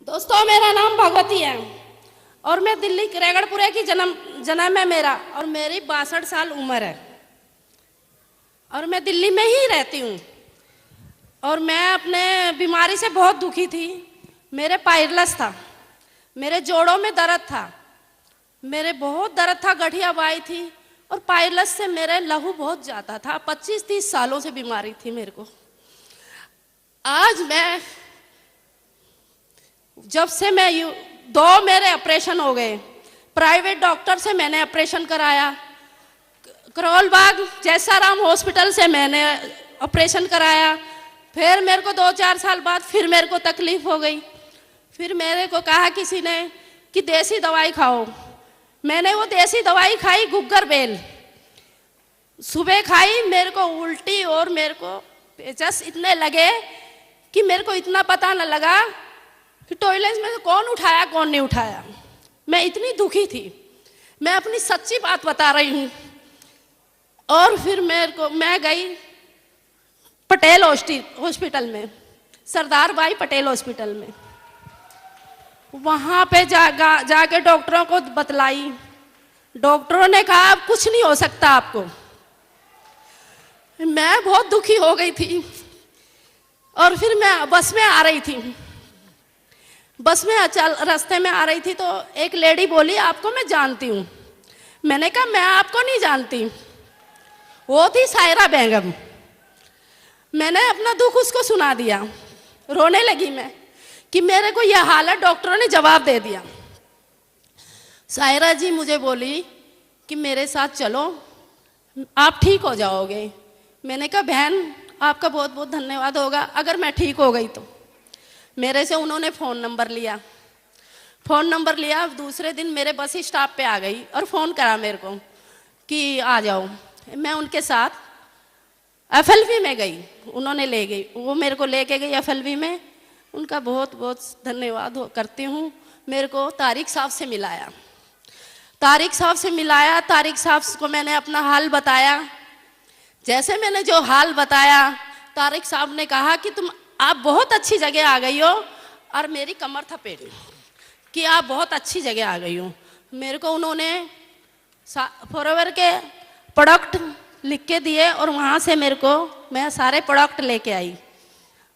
दोस्तों, मेरा नाम भगवती है और मैं दिल्ली किरेगढ़पुरे की जन्म है मेरा, और मेरी 62 साल उम्र है और मैं दिल्ली में ही रहती हूँ। और मैं अपने बीमारी से बहुत दुखी थी। मेरे पायरलस था, मेरे जोड़ों में दर्द था, मेरे बहुत दर्द था, गठिया बाई थी और पायरलस से मेरे लहू बहुत जाता था। 25-30 सालों से बीमारी थी मेरे को। आज मैं जब से मैं दो मेरे ऑपरेशन हो गए, प्राइवेट डॉक्टर से मैंने ऑपरेशन कराया, करोलबाग जैसाराम हॉस्पिटल से मैंने ऑपरेशन कराया। फिर मेरे को 2-4 साल बाद फिर मेरे को तकलीफ हो गई। फिर मेरे को कहा किसी ने कि देसी दवाई खाओ। मैंने वो देसी दवाई खाई, गुग्गर बेल सुबह खाई। मेरे को उल्टी और मेरे को पेचस इतने लगे कि मेरे को इतना पता न लगा कि टॉयलेट में कौन उठाया कौन नहीं उठाया। मैं इतनी दुखी थी, मैं अपनी सच्ची बात बता रही हूँ। और फिर मैं गई पटेल हॉस्पिटल में, सरदार भाई पटेल हॉस्पिटल में। वहाँ पे जाके डॉक्टरों को बतलाई। डॉक्टरों ने कहा अब कुछ नहीं हो सकता आपको। मैं बहुत दुखी हो गई थी। और फिर मैं बस में आ रही थी, बस में रास्ते में आ रही थी तो एक लेडी बोली आपको मैं जानती हूँ। मैंने कहा मैं आपको नहीं जानती। वो थी सायरा बेगम। मैंने अपना दुख उसको सुना दिया। रोने लगी मैं कि मेरे को यह हालत, डॉक्टरों ने जवाब दे दिया। सायरा जी मुझे बोली कि मेरे साथ चलो, आप ठीक हो जाओगे। मैंने कहा बहन आपका बहुत बहुत धन्यवाद होगा अगर मैं ठीक हो गई तो। मेरे से उन्होंने फ़ोन नंबर लिया। दूसरे दिन मेरे बस स्टॉप पे आ गई और फ़ोन करा मेरे को कि आ जाओ। मैं उनके साथ FLV में गई, उन्होंने ले गई, वो मेरे को लेके गई FLV में। उनका बहुत बहुत धन्यवाद करती हूँ। मेरे को तारिक साहब से मिलाया। तारिक साहब को मैंने अपना हाल बताया। जैसे मैंने जो हाल बताया, तारिक साहब ने कहा कि आप बहुत अच्छी जगह आ गई हो। और मेरी कमर थपेड़ी कि आप बहुत अच्छी जगह आ गई हो। मेरे को उन्होंने फॉरएवर के प्रोडक्ट लिख के दिए और वहाँ से मैं सारे प्रोडक्ट लेके आई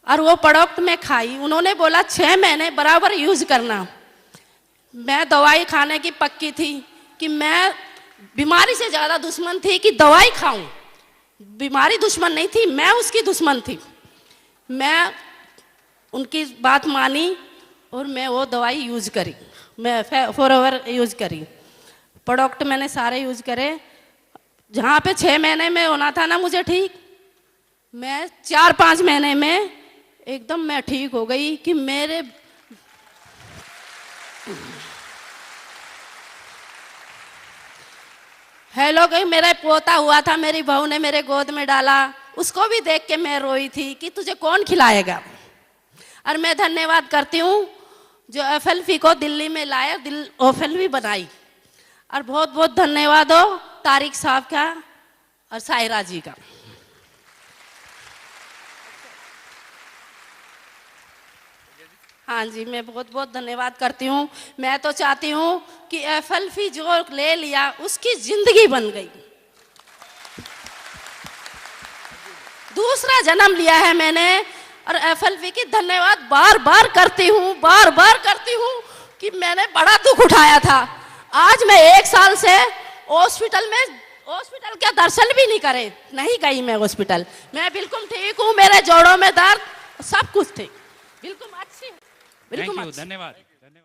और वो प्रोडक्ट मैं खाई। उन्होंने बोला 6 महीने बराबर यूज़ करना। मैं दवाई खाने की पक्की थी कि मैं बीमारी से ज़्यादा दुश्मन थी कि दवाई खाऊं। बीमारी दुश्मन नहीं थी, मैं उसकी दुश्मन थी। मैं उनकी बात मानी और मैं वो दवाई यूज़ करी। मैं फॉरएवर यूज़ करी, प्रोडक्ट मैंने सारे यूज़ करे। जहाँ पे 6 महीने में होना था ना मुझे ठीक, मैं 4-5 महीने में एकदम मैं ठीक हो गई कि मेरे हेलो गई। मेरा पोता हुआ था, मेरी बहू ने मेरे गोद में डाला, उसको भी देख के मैं रोई थी कि तुझे कौन खिलाएगा। और मैं धन्यवाद करती हूँ जो FLV को दिल्ली में लाया, FLV बनाई। और बहुत बहुत धन्यवाद हो तारिक साहब का और सायरा जी का। हाँ जी, मैं बहुत बहुत धन्यवाद करती हूँ। मैं तो चाहती हूँ कि FLV जो ले लिया उसकी जिंदगी बन गई। दूसरा जन्म लिया है मैंने और FLV की धन्यवाद बार बार करती हूँ कि मैंने बड़ा दुख उठाया था। आज मैं 1 साल से हॉस्पिटल के दर्शन भी नहीं गई मैं हॉस्पिटल। मैं बिल्कुल ठीक हूँ, मेरे जोड़ों में दर्द सब कुछ ठीक, बिल्कुल अच्छी, बिल्कुल। धन्यवाद।